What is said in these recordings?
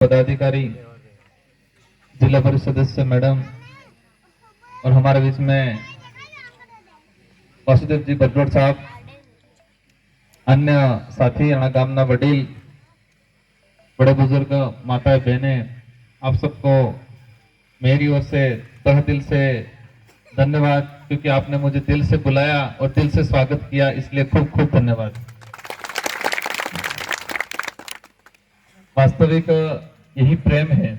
पदाधिकारी, जिला परिषद सदस्य मैडम और हमारे बीच में वासुदेव जी बदलोड साहब, अन्य साथी गामना वडील, बड़े बुजुर्ग, माता बहने, आप सबको मेरी ओर से तहे दिल से धन्यवाद, क्योंकि आपने मुझे दिल से बुलाया और दिल से स्वागत किया, इसलिए खूब खूब धन्यवाद। वास्तविक यही प्रेम है।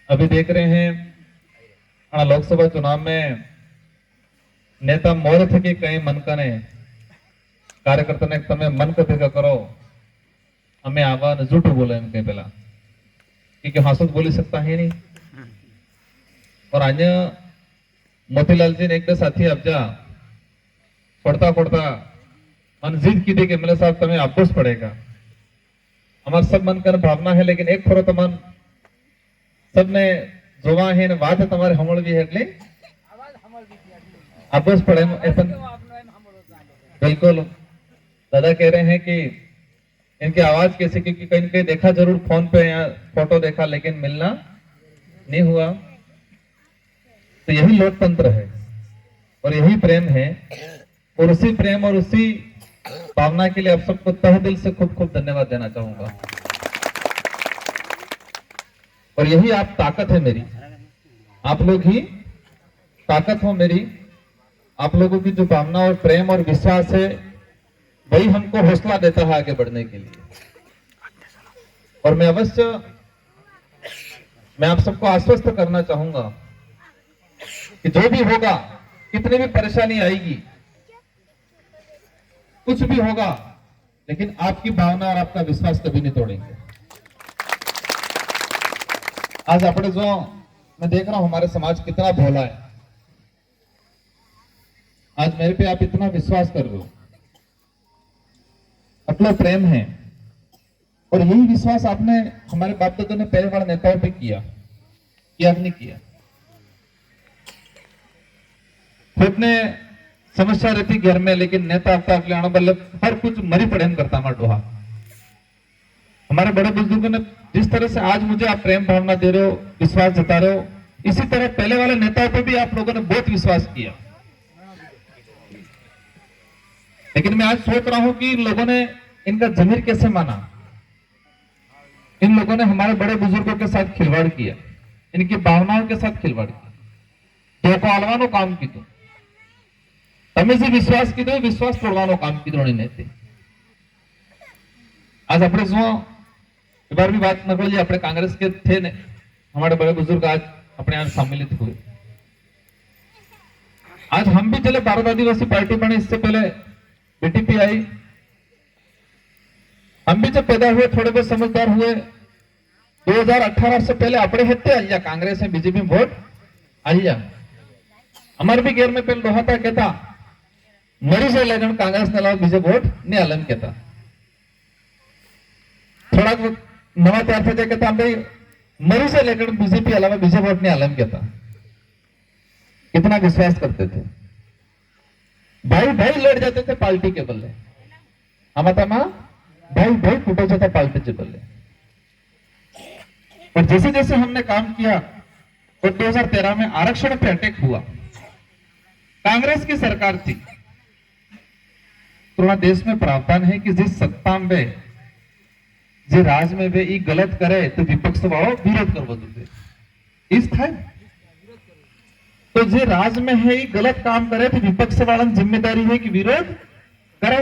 अभी देख रहे हैं लोकसभा चुनाव में नेता मोर थे कि कई मन कने कार्यकर्ता ने तमे मन को भेगा करो, हमें आवा न झूठ बोले एम कहीं पहला, क्योंकि हासुद बोली सकता है नहीं। और आज मोतीलाल जी ने एक साथी अब्जा पढ़ता पढ़ता मन जिद की थी कि एमएलए साहब तुम्हें आपस पड़ेगा। हमारे सब मन कर भावना है, लेकिन एक थोड़ा तो मन सब में जोवा है न बात है तुम्हारे हमल भी है, એટલે आपस पड़े बिल्कुल। दादा कह रहे हैं कि इनकी आवाज कैसे, क्योंकि कहीं कहीं देखा जरूर फोन पे या फोटो देखा, लेकिन मिलना नहीं हुआ। तो यही लोकतंत्र है और यही प्रेम है, और उसी प्रेम और उसी भावना के लिए आप सबको तहे दिल से खूब खूब धन्यवाद देना चाहूंगा। और यही आप ताकत है मेरी, आप लोग ही ताकत हो मेरी। आप लोगों की जो भावना और प्रेम और विश्वास है, वही हमको हौसला देता है आगे बढ़ने के लिए। और मैं अवश्य आप सबको आश्वस्त करना चाहूंगा कि जो भी होगा, कितनी भी परेशानी आएगी, कुछ भी होगा, लेकिन आपकी भावना और आपका विश्वास कभी नहीं तोड़ेंगे। आज अपने जो मैं देख रहा हूं हमारे समाज कितना भोला है, आज मेरे पे आप इतना विश्वास कर रहे हो, अपना प्रेम है, और यही विश्वास आपने हमारे बाप दादा ने पहले वाले नेताओं पे किया नहीं किया। खुद ने समस्या रहती घर में, लेकिन नेता आपका मतलब हर कुछ मरी पड़े करता हमारा डोहा। हमारे बड़े बुजुर्गों ने जिस तरह से आज मुझे आप प्रेम भावना दे रहे हो, विश्वास जता रहे हो, इसी तरह पहले वाले नेताओं पे भी आप लोगों ने बहुत विश्वास किया। लेकिन मैं आज सोच रहा हूं कि इन लोगों ने इनका जमीर कैसे माना। इन लोगों ने हमारे बड़े बुजुर्गों के साथ खिलवाड़ किया, इनकी भावनाओं के साथ खिलवाड़ किया, तो आलवानो काम की तो તમે જે વિશ્વાસ કીધો વિશ્વાસ તોડવાનો કામ કીધો નહીં। आज अपने जो एक बार भी बात न कर, अपने कांग्रेस के थे ने, हमारे बड़े बुजुर्ग आज अपने यहाँ सम्मिलित हुए। आज हम भी चले भारत आदिवासी पार्टी बने, इससे पहले बीटीपी आई। हम भी जब पैदा हुए, थोड़े बहुत समझदार हुए, 2018 से पहले अपने हेते आइया कांग्रेस है बीजेपी वोट आइया। हमारे भी घेर में पहले लोहा था, कहता मरी से लेकर कांग्रेस ने अलावा बीजे वोट नहीं आलम कहता। थोड़ा नवा तैयार थे, कहता भाई मरी से लेकर बीजेपी अलावा बीजे वोट नहीं आलम कहता। कितना विश्वास करते थे, भाई भाई लड़ जाते थे पार्टी के बल्ले, हम भाई भाई फूटो जाता पार्टी के बल्ले। और जैसे जैसे हमने काम किया, और 2013 में आरक्षण पे अटैक हुआ, कांग्रेस की सरकार थी, पूरा देश में प्रावधान है कि जिस सत्ता में जे राज में वे गलत करे तो विपक्ष वालों विरोध करवो जोईए। इस था तो जे राज में है गलत काम करे तो विपक्ष वाला जिम्मेदारी है कि विरोध करे।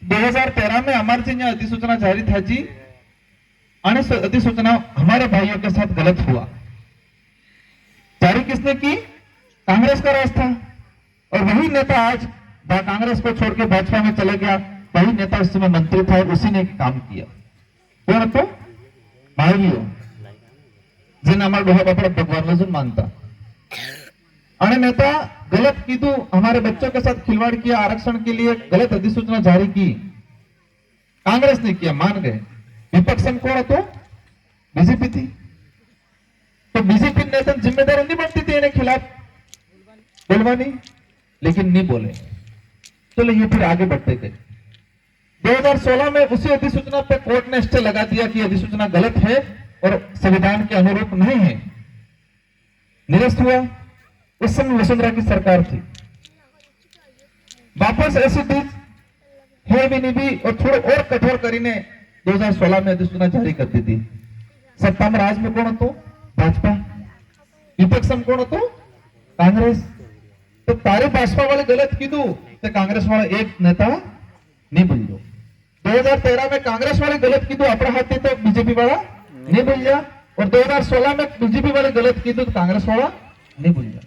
2013 में हमारे से अधिसूचना जारी था जी, अधिसूचना हमारे भाइयों के साथ गलत हुआ। जारी किसने की? कांग्रेस का राज था, और वही नेता आज कांग्रेस को छोड़ के भाजपा में चले गया। वही नेता उस समय मंत्री था, उसी ने काम किया। कौन तो भाइयों जिन हमारे डोहा बापड़ा भगवान लजून मानता, अने नेता गलत कीधु, हमारे बच्चों के साथ खिलवाड़ किया, आरक्षण के लिए गलत अधिसूचना जारी की, कांग्रेस ने किया, मान गए। विपक्ष में कौन तो बीजेपी थी, तो बीजेपी नेता जिम्मेदारी नहीं बनती थी इन्हें खिलाफ बोलवानी, लेकिन नहीं बोले। चलो ये फिर आगे बढ़ते गए। 2016 में उसी अधिसूचना पे कोर्ट ने स्टे लगा दिया कि अधिसूचना गलत है और संविधान के अनुरूप नहीं है, निरस्त हुआ। उस समय वसुंधरा की सरकार थी। वापस ऐसी चीज है भी नहीं भी और थोड़ा और कठोर કરીને 2016 में अधिसूचना जारी कर दी थी। सत्ता में राज में कौन હતો? भाजपा। विपक्षम कौन હતો? कांग्रेस। तो तारे भाजपा वाले गलत कीधु तो कांग्रेस वाला एक नेता नहीं बोलियो। 2013 में कांग्रेस वाले गलत कीधु अपना हाथ तो बीजेपी वाला नहीं बोलिया, और 2016 में बीजेपी वाले गलत कीधु तो कांग्रेस वाला नहीं बोलिया।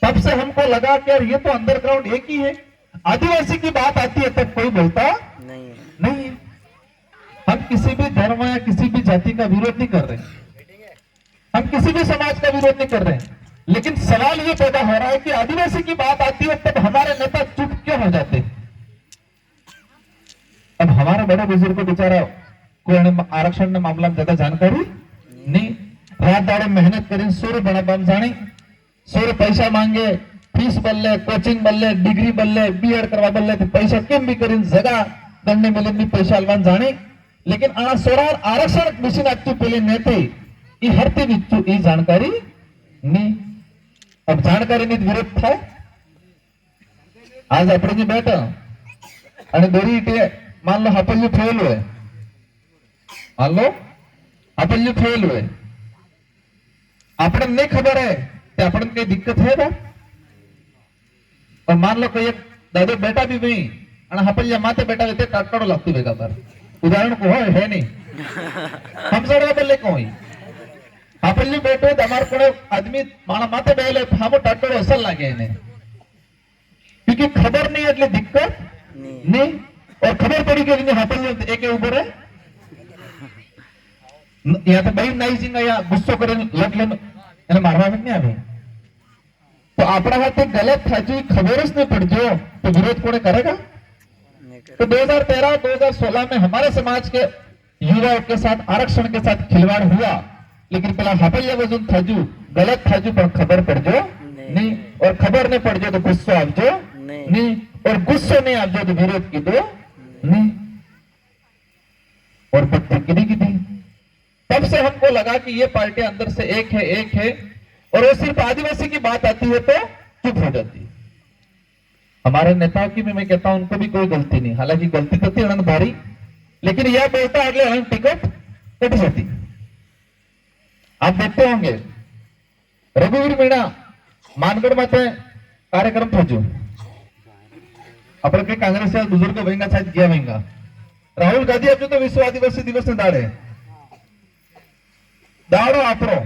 तब से हमको लगा कि यार ये तो अंडरग्राउंड एक ही है। आदिवासी की बात आती है तब कोई बोलता नहीं है। हम किसी भी धर्म या किसी भी जाति का विरोध नहीं कर रहे, हम किसी भी समाज का विरोध नहीं कर रहे हैं, लेकिन सवाल ये पैदा हो रहा है कि आदिवासी की बात आती है तब हमारे नेता चुप क्यों हो जाते हैं। अब हमारे बड़े बुजुर्ग को बेचारा कोई आरक्षण मामला में ज्यादा जानकारी नहीं, रात दाड़े मेहनत करें, सूर्य बड़ा बम जाने, सूर्य पैसा मांगे, फीस बल्ले, कोचिंग बल्ले, डिग्री बल्ले, बीएड करवा बल्ले तो पैसा केम भी करें, जगह गणने मिले भी पैसा अलवान जाने, लेकिन आ सोरार आरक्षण मिशन आती पहले नेते ये हरते विच्चू ये जानकारी नहीं। अब जानकारी नहीं विरोध था। आज अपने जी बैठा અને દોરી ઈટે मान लो हापल्यू फेल हुए, मान लो हापल्यू फेल हुए, आपने नहीं खबर है कि आपने कोई दिक्कत है बा, और मान लो कोई एक दादो बेटा भी वही અને हापल्या माथे बेटा लेते टाटकाड़ो लगती बेगा पर उदाहरण को है नहीं हम सड़वा बोले कोई हापल्यू बेटो हमारे को आदमी माना माथे बेले हम टाटकाड़ो असल लागे इन्हें, क्योंकि खबर नहीं એટલે दिक्कत नहीं, और खबर पड़ी कि इन्हें हापल्यू एक ऊपर है या तो भाई नहीं सिंगा या गुस्सो करे लट ले એને મારવા नहीं આવે तो अपना हाथ गलत था जो खबर नहीं पड़ जो तो विरोध कौन करेगा। तो 2013-2016 में हमारे समाज के युवाओं के साथ आरक्षण के साथ खिलवाड़ हुआ, लेकिन पहला हापल्या वजन थाजू गलत थाजू पर खबर पड़ जो नहीं, और खबर नहीं पड़ जो तो गुस्सो आप जो नहीं, और गुस्सो नहीं आप जो तो विरोध की दो नहीं, और बत्ती की थी। तब से हमको लगा कि ये पार्टी अंदर से एक है और वो सिर्फ आदिवासी की बात आती है तो चुप हो जाती है। हमारे नेताओं की भी मैं कहता हूं उनको भी कोई गलती नहीं, हालांकि गलती तो थी अनंत भारी, लेकिन यह बोलता अगले अनंत टिकट कट जाती। आप देखते होंगे रघुवीर मीणा मानगढ़ में कार्यक्रम था जो अपन के कांग्रेस बुजुर्ग वहींगा शायद गया वहींगा राहुल गांधी अब तो विश्व आदिवासी दिवस ने दाड़े दाड़ो आपरो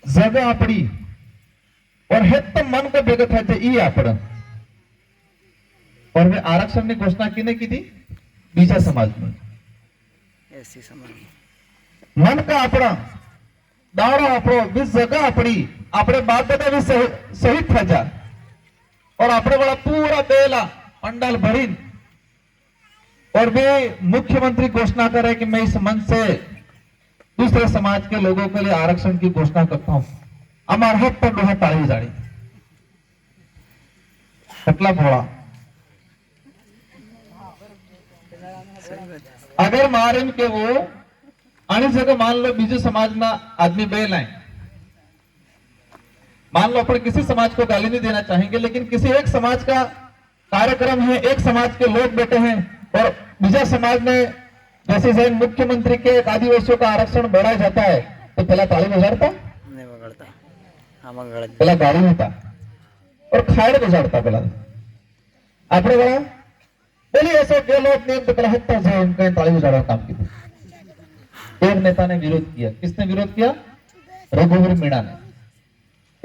जगह आपड़ी और हेत मन को भेगत है ई आपण, और वे आरक्षण की घोषणा किने की थी बीजा समाज में ऐसी समाज मन का अपना दाड़ो आपरो बीस जगह अपनी अपने बाप दादा भी शहीद था जा, और अपने वाला पूरा बेला पंडाल भरी और वे मुख्यमंत्री घोषणा करे कि मैं इस मंच से दूसरे समाज के लोगों के लिए आरक्षण की घोषणा करता हूं, हमारे हक पर लोहा ताली जाड़ी कटला भोड़ा। अगर मारे के वो आने जगह मान लो बीजे समाज ना आदमी बेल आए, मान लो अपन किसी समाज को गाली नहीं देना चाहेंगे, लेकिन किसी एक समाज का कार्यक्रम है, एक समाज के लोग बैठे हैं और बीजा समाज में जैसे जैसे मुख्यमंत्री के आदिवासियों का आरक्षण बढ़ाया जाता है तो पहला ताली बजाड़ता नहीं बगड़ता, हाँ बगड़ पहला गाड़ी होता और खाड़ बजाड़ता पहला अपने बड़ा बोलिए ऐसा गलत नियम तो पहला हत्या से उनका ताली बजाड़ा काम किया। एक नेता ने विरोध किया, किसने विरोध किया? रघुवीर मीणा ने।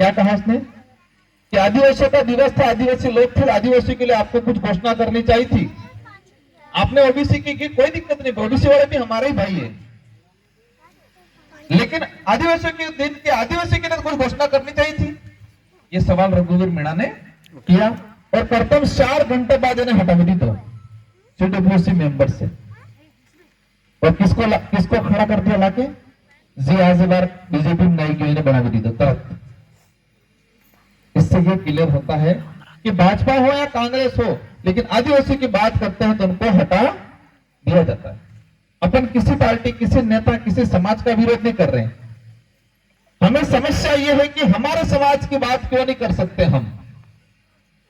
क्या कहा उसने कि आदिवासियों का दिवस था, आदिवासी लोग थे, आदिवासी के लिए आपको कुछ घोषणा करनी चाहिए थी, आपने ओबीसी की कोई दिक्कत नहीं, ओबीसी वाले भी हमारे ही भाई है, लेकिन आदिवासियों के दिन के आदिवासी के लिए कुछ घोषणा करनी चाहिए थी। ये सवाल रघुवीर मीणा ने किया और प्रथम 4 घंटे बाद इन्हें हटा दी दो सीडब्ल्यूसी मेंबर से, और किसको खड़ा कर दिया लाके जी आज बार बीजेपी में नहीं क्यों बना दी दो तुरंत। इससे ये क्लियर होता है कि भाजपा हो या कांग्रेस हो, लेकिन आदिवासी की बात करते हैं तो उनको हटा दिया जाता है। अपन किसी पार्टी, किसी नेता, किसी समाज का विरोध नहीं कर रहे हैं। हमें समस्या यह है कि हमारे समाज की बात क्यों नहीं कर सकते हम,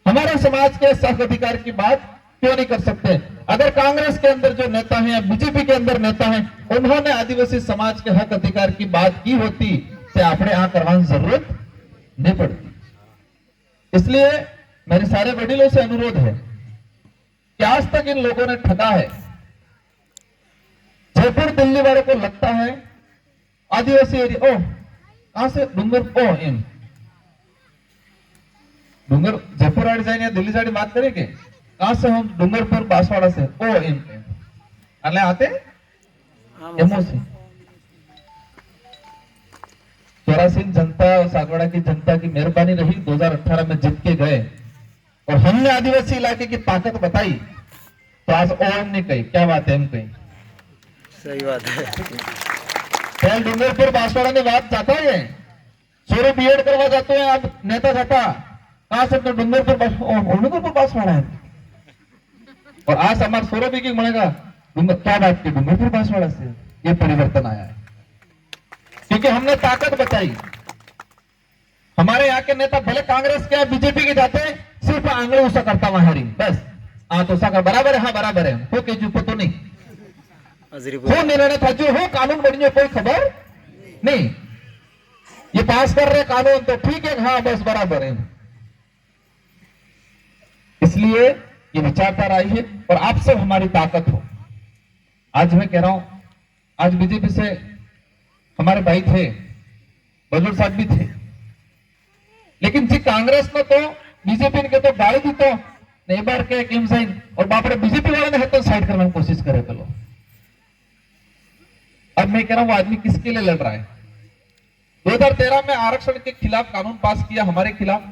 हमारे समाज के हक अधिकार की बात क्यों नहीं कर सकते। अगर कांग्रेस के अंदर जो नेता हैं या बीजेपी के अंदर नेता हैं, उन्होंने आदिवासी समाज के हक अधिकार की बात की होती तो आपने आ करवाने जरूरत नहीं पड़ती। इसलिए मेरे सारे वडीलों से अनुरोध है कि आज तक इन लोगों ने ठगा है। जयपुर दिल्ली वालों को लगता है आदिवासी एरिया, ओ कहां से डूंगर, ओ इन डूंगर जयपुर आड़ जाए या दिल्ली जाए बात करेंगे, कहां से हम, डूंगरपुर बांसवाड़ा से, ओ इन अले आते एमओ से। चौरासी जनता और सागवाड़ा की जनता की मेहरबानी रही, 2018 में जीत के गए और हमने आदिवासी इलाके की ताकत बताई तो आज ओम नहीं कही, क्या बात है, हम कही सही बात है। पहले डूंगरपुर बांसवाड़ा में बात जाता है, सोरे बीएड करवा जाते हैं, अब नेता जाता कहां से, तो डूंगरपुर बांसवाड़ा है। और आज हमारे सोरे भी मिलेगा क्या बात की, डूंगरपुर बांसवाड़ा से ये परिवर्तन आया है क्योंकि हमने ताकत बताई। हमारे यहाँ के नेता भले कांग्रेस के बीजेपी के जाते सिर्फ आंगड़े उसा करता वहां बस, हाँ तो का बराबर है, हाँ बराबर है, हो के जुपो तो नहीं हो निर्णय था जो हो, कानून बढ़िया कोई खबर नहीं, ये पास कर रहे कानून तो ठीक है, हाँ बस बराबर है। इसलिए ये विचारधारा आई है और आप सब हमारी ताकत हो। आज मैं कह रहा हूं, आज बीजेपी से हमारे भाई थे, बजूर साहब भी थे, लेकिन जी कांग्रेस ने तो बीजेपी ने तो गाड़ी दी तो नहीं बार के किम साइन और बापरे बीजेपी वाले ने तो साइड करने की कोशिश करे चलो। अब मैं कह रहा हूं वो आदमी किसके लिए लड़ रहा है। 2013 में आरक्षण के खिलाफ कानून पास किया हमारे खिलाफ,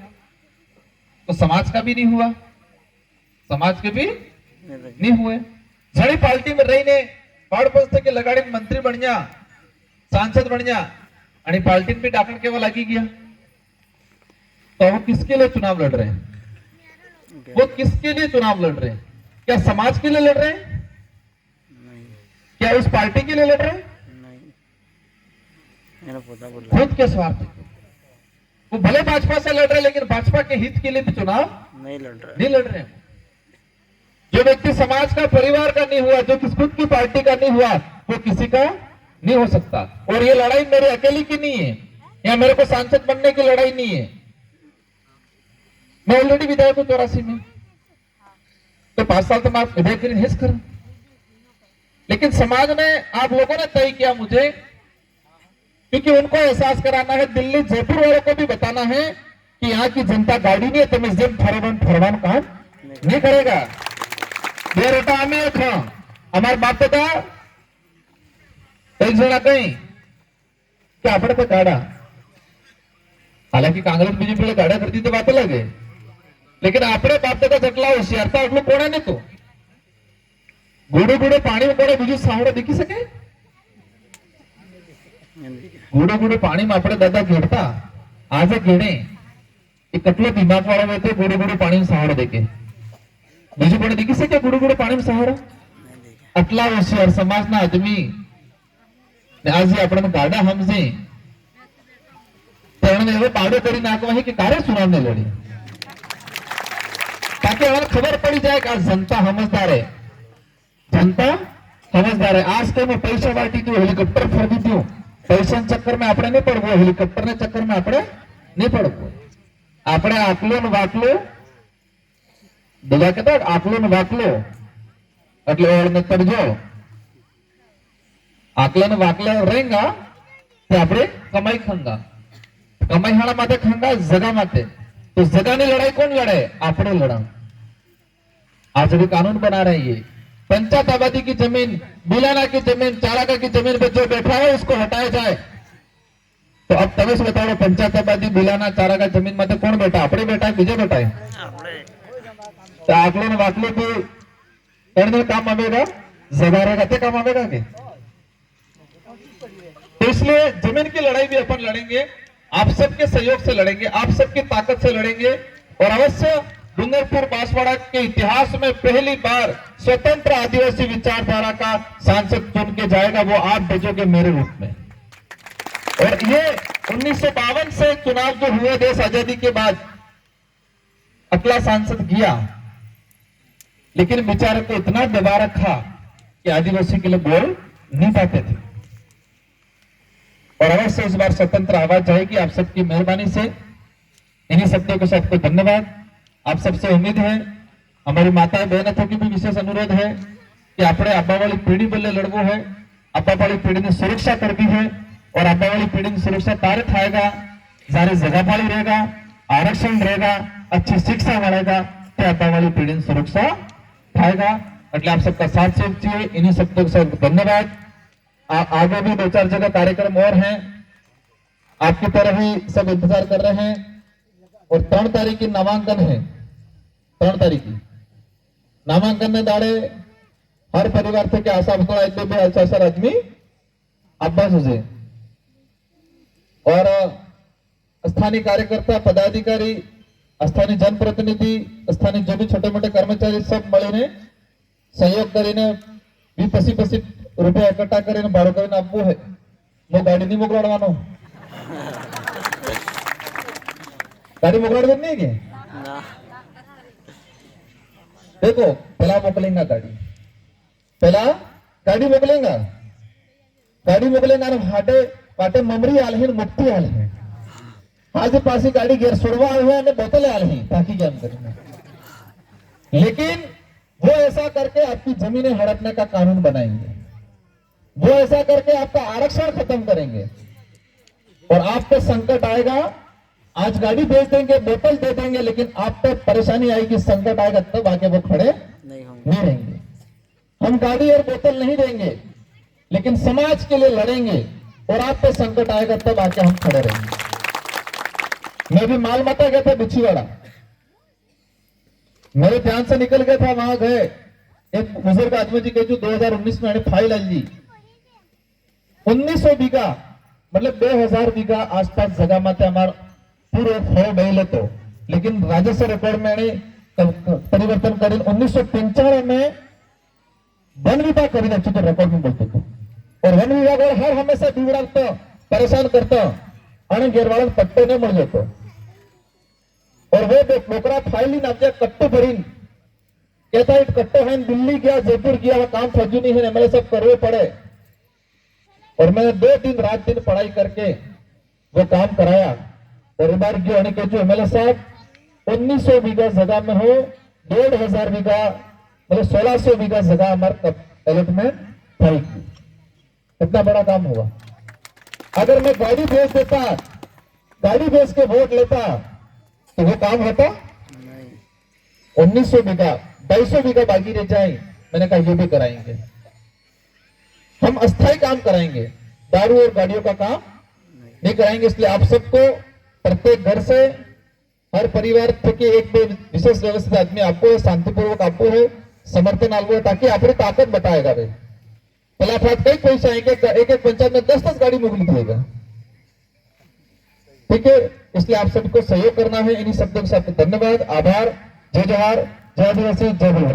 तो समाज का भी नहीं हुआ, समाज के भी नहीं हुए। जड़ी पार्टी में रही ने पाड़ पस्ते के लगाड़ी मंत्री बन जा, सांसद बन जा आणि पार्टी भी डाकण केवल लगी गया। तो वो किसके लिए चुनाव लड़ रहे हैं, वो किसके लिए चुनाव लड़ रहे हैं, क्या समाज के लिए लड़ रहे हैं, क्या उस पार्टी के लिए लड़ रहे हैं, खुद के स्वार्थ, वो भले भाजपा से लड़ रहे हैं लेकिन भाजपा के हित के लिए भी चुनाव नहीं लड़ रहे हैं। जो व्यक्ति समाज का, परिवार का नहीं हुआ, जो किस खुद की पार्टी का नहीं हुआ, वो किसी का नहीं हो सकता। और ये लड़ाई मेरे अकेले की नहीं है, या मेरे को सांसद बनने की लड़ाई नहीं है। मैं ऑलरेडी विधायक हूं 84 में, तो 5 साल तो मैं विधायक हिस्स कर, लेकिन समाज ने, आप लोगों ने तय किया मुझे, क्योंकि उनको एहसास कराना है, दिल्ली जयपुर वालों को भी बताना है कि यहाँ की जनता गाड़ी नहीं है, तो मैं जेम फरमान काम नहीं करेगा। बेटा आम्ही हमारे बाप दादा एक जना कहीं क्या अपने तो गाड़ा, हालांकि कांग्रेस बीजेपी गाड़ा करती तो बात अलग है, लेकिन अपने बाप दादा जटला होशियारता એટલું કોણે ને તો ગોડે ગોડે પાણી માં કોણે બીજું સાવડે દેખી શકે, ગોડે ગોડે પાણી માં આપણે દાદા ઘેડતા, આજે ઘેડે એ કેટલો દિમાગ વાળો હોય તો ગોડે ગોડે પાણી માં સાવડે દેખે, બીજું કોણે દેખી શકે ગોડે ગોડે પાણી માં સાવડે, આટલા હોશિયાર સમાજના આદમી ને આજે આપણે ગાડા સમજે તો એને એવો પાડો કરી નાખવા છે કે કારે સુનાવને લડી, ताकि हमें खबर पड़ी जाए कि जनता समझदार है, जनता समझदार है। आज तो मैं पैसा बांटी दू, हेलिकॉप्टर खरीदी दू, पैसा चक्कर में આપણે नहीं पड़वो, हेलिकॉप्टर ने चक्कर में આપણે नहीं पड़वो, આપણે આકલો ને વાકલો બધા કહેતા આકલો ને વાકલો એટલે ઓળને તરજો, આકલા ને વાકલા रहेगा तो આપણે કમાઈ ખાંગા, કમાઈ હાળા માટે ખાંગા જગા માટે, तो जगह ने लड़ाई कौन लड़े, आपने लड़ा। आज भी कानून बना रहे हैं, पंचायत आबादी की जमीन, बिलाना की जमीन, चाराका की जमीन पे जो बैठा है उसको हटाया जाए। तो अब तमें से बताओ पंचायत आबादी, बिलाना, चाराका जमीन में कौन बैठा, अपने बैठा है बीजे बैठा है, तो आकलो ने वाकलो भी करने काम आवेगा, जगह रहेगा तो काम आवेगा के। तो इसलिए जमीन की लड़ाई भी अपन लड़ेंगे, आप सबके सहयोग से लड़ेंगे, आप सबकी ताकत से लड़ेंगे और अवश्य डूंगरपुर बांसवाड़ा के इतिहास में पहली बार स्वतंत्र आदिवासी विचारधारा का सांसद चुन के जाएगा, वो आप भेजोगे मेरे रूप में। और ये 1952 से चुनाव जो हुए देश आजादी के बाद, अगला सांसद गया, लेकिन बेचारे को इतना दबा रखा कि आदिवासी के लिए बोल नहीं पाते थे। और अवश्य इस बार स्वतंत्र आवाज जाएगी आप सबकी मेहरबानी से। इन्हीं शब्दों के साथ को धन्यवाद। आप सबसे उम्मीद है, हमारी माता बहनों की भी विशेष अनुरोध है कि આપણે આબા વાળી પેઢી બદલે લડવું है। આબા વાળી પેઢીની સુરક્ષા કરવી है और આબા વાળી પેઢીની સુરક્ષા ત્યારે થાયगा જ્યારે જગા પાળી रहेगा, आरक्षण रहेगा, अच्छी शिक्षा મળेगा, तो आबा वाली पीढ़ी सुरक्षा थायगा। એટલે आप सबका साथ चाहिए। इन्हीं शब्दों के साथ धन्यवाद। आगे भी 2-4 जगह कार्यक्रम और हैं, आपकी तरह ही सब इंतजार कर रहे हैं। और 3 तारीख की नामांकन है। 3 तारीख की नामांकन ने दाड़े हर परिवार थे कि आशा भतोड़ा एक बे 4 आदमी अब्बास हुए। और स्थानीय कार्यकर्ता, पदाधिकारी, स्थानीय जनप्रतिनिधि, स्थानीय जो भी छोटे मोटे कर्मचारी सब મળીને सहयोग કરીને 20-25 રૂપિયા એકઠા કરીને ભાડું કરીને આપવું है। હું ગાડી नहीं મોકલાડવાનો, गाड़ी मोकलाड़ नहीं है। ना देखो पहला मोकलेंगा गाड़ी मोकलेंगा हाटे पाटे ममरी आल है, मुक्ति आल है। आज पासी गाड़ी घेर सुरवा हुआ है, बोतल आल है ताकि क्या करेंगे। लेकिन वो ऐसा करके आपकी जमीनें हड़पने का कानून बनाएंगे, वो ऐसा करके आपका आरक्षण खत्म करेंगे और आप पे संकट आएगा। आज गाड़ी भेज देंगे, बोतल दे देंगे, लेकिन आप पे परेशानी आएगी, संकट आएगा, तब आके वो खड़े नहीं रहेंगे। हम गाड़ी और बोतल नहीं देंगे, लेकिन समाज के लिए लड़ेंगे और आप पे संकट आएगा, तब आके हम खड़े रहेंगे। मैं भी मालमता गया था बिछीवाड़ा, मेरे ध्यान से निकल गया था, वहां गए, एक बुजुर्ग आदमी जी के जो 2019 में फाइल आई जी 1900 बीघा मतलब 2000 बीघा आसपास जगह में हमारा पूरे हो गए तो, लेकिन राजस्व रिकॉर्ड में परिवर्तन कर 1995 में वन विभाग कर रिकॉर्ड में बोलते थे। और वन विभाग हर हमेशा बिगड़ता, परेशान करता और घेरवाड़ा पट्टो नहीं मिल जातो। और वो नौकरा फाइल नाम कट्टो भरी कहता है कट्टो है, दिल्ली गया, जयपुर गया, काम फजू नहीं है, एमएलए सब करवे पड़े। और मैंने 2 दिन रात दिन पढ़ाई करके वो काम कराया। और एक बार जो जो एमएलए साहब 1900 बीघा जगह में हो 1500 बीघा मतलब 1600 बीघा जगह हमारे अलॉटमेंट थी। कितना बड़ा काम हुआ। अगर मैं गाड़ी भेज देता, गाड़ी भेज के वोट लेता तो वो काम होता नहीं। 1900 बीघा 250 बीघा बाकी रह जाए, मैंने कहा ये भी कराएंगे, हम अस्थायी काम कराएंगे, दारू और गाड़ियों का काम नहीं कराएंगे। इसलिए आप सबको प्रत्येक घर से हर परिवार के एक विशेष व्यवस्थित आदमी आपको शांतिपूर्वक आपको है समर्थन आपको है, ताकि अपनी ताकत बताएगा। भाई पहला फाट कई पैसा एक पंचायत में 10-10 गाड़ी मोकली देगा, ठीक है। इसलिए आप सबको सहयोग करना है। इन्हीं शब्दों के साथ धन्यवाद, आभार, जय जोहार, जय आदिवासी, जय भीम।